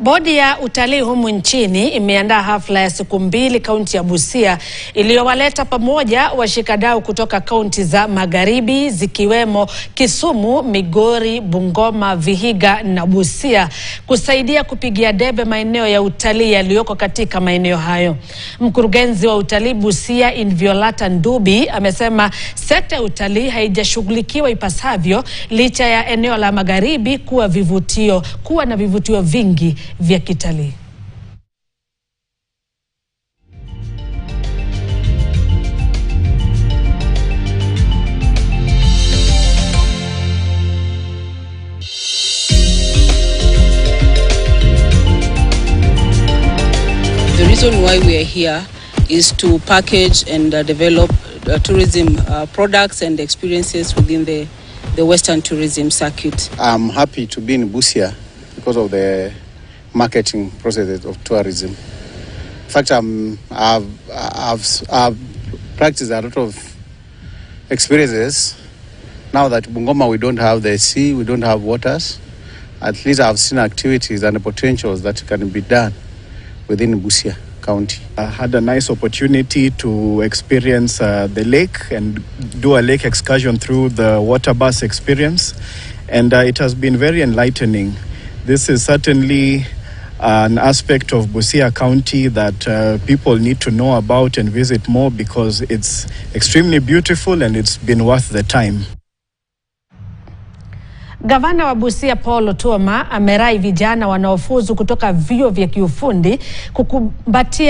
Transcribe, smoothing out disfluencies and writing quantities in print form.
Bodi ya utalii humu nchini imeandaa hafla ya siku mbili kaunti ya Busia iliyowaleta pamoja washikadau kutoka kaunti za magharibi zikiwemo Kisumu, Migori, Bungoma, Vihiga na Busia kusaidia kupigia debe maeneo ya utalii yaliyoko katika maeneo hayo. Mkurugenzi wa utalii Busia Inviolata Ndubi amesema sekta ya utalii haijashughulikiwa ipasavyo licha ya eneo la magharibi kuwa na vivutio vingi vya kitalii. The reason why we are here is to package and develop tourism products and experiences within the Western tourism circuit. I'm happy to be in Busia because of the marketing processes of tourism. In fact, I've practiced a lot of experiences. Now that Bungoma we don't have the sea, we don't have waters, at least I've seen activities and the potentials that can be done within Busia County. I had a nice opportunity to experience the lake and do a lake excursion through the water bus experience, and it has been very enlightening. This is certainly an aspect of Busia County that people need to know about and visit more because it's extremely beautiful and it's been worth the time. Gavana wa Busia Paul Otuoma amerai vijana wanaofuzu kutoka vyuo vya kiufundi kukumbatia